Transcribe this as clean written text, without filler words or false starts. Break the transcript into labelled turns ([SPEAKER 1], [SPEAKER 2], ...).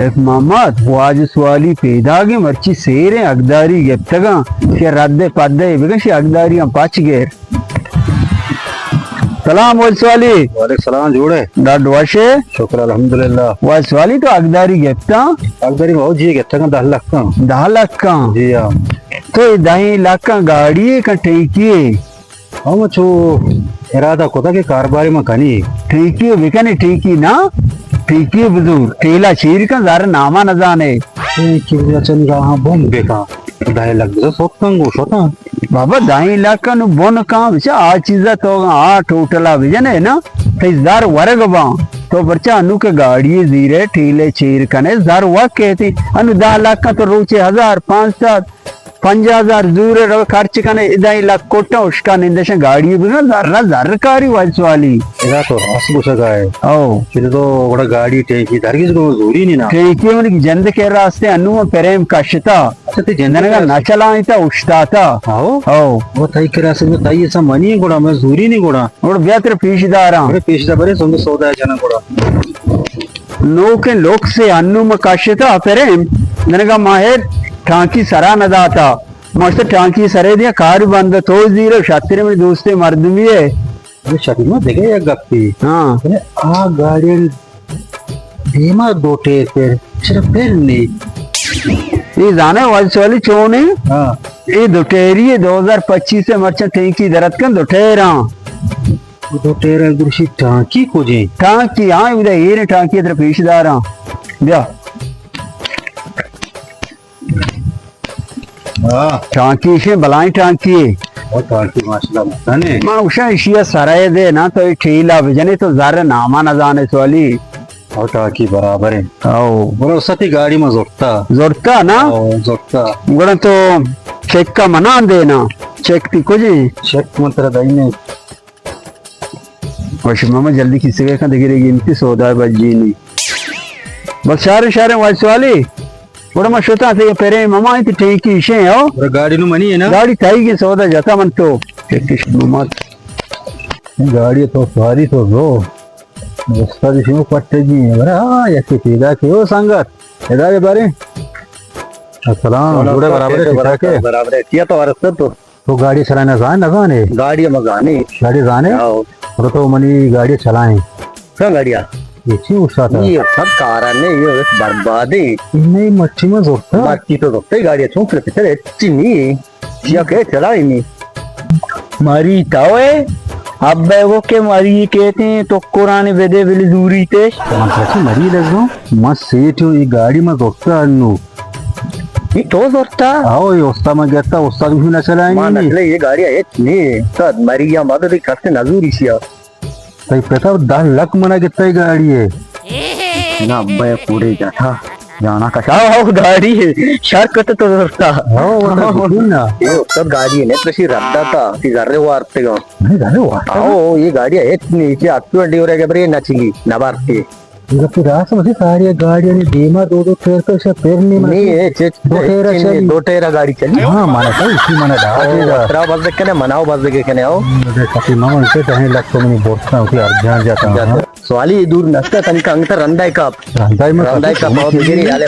[SPEAKER 1] एक मोहम्मद वाजिस वाली पेदागे मर्ची सेरे अगदारी गेप्तगा के रद्दे पद्दे बिगशी अगदारी हम पाच गेर सलाम वाजिस वाली
[SPEAKER 2] वालेकुम सलाम जोड़े
[SPEAKER 1] डाड वाशे
[SPEAKER 2] शुक्र अल्हम्दुलिल्लाह
[SPEAKER 1] वाजिस वाली तो अगदारी गेप्ता
[SPEAKER 2] अगदारी बहुत जी गेप्ता 10 लाख का
[SPEAKER 1] 10 लाख का
[SPEAKER 2] जी हां
[SPEAKER 1] तो 10 लाख का गाड़ी का ठेकी
[SPEAKER 2] हम छो इरादा कोता के कारोबारी में कनी
[SPEAKER 1] ठेकी बिकने ठेकी ना ठेकी बुजुर्ग ठेला चीर का जार नामा न जाने
[SPEAKER 2] की वचन रहा बम बेका 10 लाख तो सोतंगो सोता
[SPEAKER 1] बाबा 10 लाख का नु बोन का विचा आ चीजा तो आ टोटला विजन है ना तेजदार वर्ग बा तो बच्चा अनु के गाड़ी जीरे ठेले चीर कने जार वा कहती अनु 10 लाख का तो रोचे 1000 5,000 50,000 दूर खर्च करने 10 लाख कोटा उसका निर्देशन गाड़ी भी ना जर्रा जरकारी वाली
[SPEAKER 2] इरा तो असबु सगा है
[SPEAKER 1] ओ
[SPEAKER 2] फिर तो बड़ा गाड़ी टेकी दरगिस को दूरी नहीं ना
[SPEAKER 1] टेकी मन की जंद के रास्ते अनु प्रेम कशता
[SPEAKER 2] अच्छा ते जंदन
[SPEAKER 1] जनगा नचला इता उष्टाता
[SPEAKER 2] आओ
[SPEAKER 1] ओ
[SPEAKER 2] वो तई के रास्ते में तई ऐसा मनी गोड़ा मैं दूरी नहीं गोड़ा
[SPEAKER 1] और बेहतर पीछदारा
[SPEAKER 2] अरे पेशदा बरे संग सौदा जन गोड़ा
[SPEAKER 1] लोके लोक से अनु म कशता प्रेम जनगा माहेर टांकी सरा न दाता मस्त टांकी सरे दिया कार बंद तो जीरो छात्र में दोस्ते मर्द भी है
[SPEAKER 2] ये शरीर में देखे एक गप्पी
[SPEAKER 1] हाँ
[SPEAKER 2] आ गाड़ी बीमा दो टेर पर सिर्फ फिर नहीं
[SPEAKER 1] ये जाने वाली चोने
[SPEAKER 2] हाँ
[SPEAKER 1] ये दोटेरी 2025 से मर्चा टेंकी दरद कर दोटेरा
[SPEAKER 2] दो टेर गुरशी टांकी को जी
[SPEAKER 1] टांकी हाँ इधर ये टांकी इधर पेशदारा दिया
[SPEAKER 2] हाँ
[SPEAKER 1] टांकी से बलाई टांकी
[SPEAKER 2] और टांकी माशाल्लाह मस्ताने
[SPEAKER 1] मां उषा इशिया सराय दे ना तो ये ठेला विजने तो ज़ारे नामा न जाने वाली
[SPEAKER 2] और टांकी बराबर है
[SPEAKER 1] आओ
[SPEAKER 2] बोलो सती गाड़ी में जोड़ता
[SPEAKER 1] जोरता ना
[SPEAKER 2] जोड़ता
[SPEAKER 1] गुण तो चेक का मना देना चेक थी कुछ
[SPEAKER 2] चेक मंत्र दाई ने
[SPEAKER 1] वश मामा जल्दी किसी के दिख रही इनकी सौदा बजी नहीं बस सारे वाली बड़ा मशोता थे पेरे मामा इतनी ठीक ही इशे हो
[SPEAKER 2] और गाड़ी नु मनी है ना
[SPEAKER 1] गाड़ी थाई की सौदा जाता मन तो मामा
[SPEAKER 2] गाड़ी तो सवारी तो रो रास्ता दिशो पट्टे जी बरा ऐसे सीधा के हो संगत इधर बारे अस्सलाम बड़े बराबर है किया तो रास्ता तो गाड़ी चलाना जाने गाड़ी में जाने और तो मनी गाड़ी चलाएं क्या गाड़ियां ये उठा था ये सब कारण है ये बर्बाद है नहीं मच्छी में जोड़ता मच्छी तो जोड़ता ही गाड़ी चौंक लेते चले चिन्नी क्या कहे चला ही नहीं
[SPEAKER 1] मारी तावे अब वो के मारी कहते हैं तो कुरान वेदे बिल दूरी ते
[SPEAKER 2] मरी लगो मस्त सीट ये गाड़ी में जोड़ता अन्नू
[SPEAKER 1] ये तो जोड़ता
[SPEAKER 2] आओ ये उस्ता में गया उस्ता भी ना चलाएंगे
[SPEAKER 1] ये गाड़ी है नहीं तो मरी या मदद करते नजूरी सिया
[SPEAKER 2] तई पता 10 लाख मना कितना ही गाड़ी है
[SPEAKER 1] ना मैं पूरे जाता जाना का आओ गाड़ी है शरकत तो जोड़ता
[SPEAKER 2] आओ ना
[SPEAKER 1] ये सब गाड़ी है ने तो रद्दा था ती जर्रे वारते गो
[SPEAKER 2] नहीं जाने हुआ
[SPEAKER 1] आओ ये गाड़ी है नीचे अट्टू हो रहा है नचली नबारती
[SPEAKER 2] इधर तो रास्ता में सारी गाड़ियां ने बीमा दो टेर का से पैर नहीं
[SPEAKER 1] है दो टेरा गाड़ी चली
[SPEAKER 2] हां माना था इसी माना डालेगा
[SPEAKER 1] तेरा बस देख के मनाओ बस देख के आओ
[SPEAKER 2] काफी मामा से कहीं लग तो नहीं बोलता हूं कि अर्जन जाता
[SPEAKER 1] सवाली दूर नस्ता तनिक अंतर रंदाई का
[SPEAKER 2] रंदाई में
[SPEAKER 1] बहुत गिरी डाले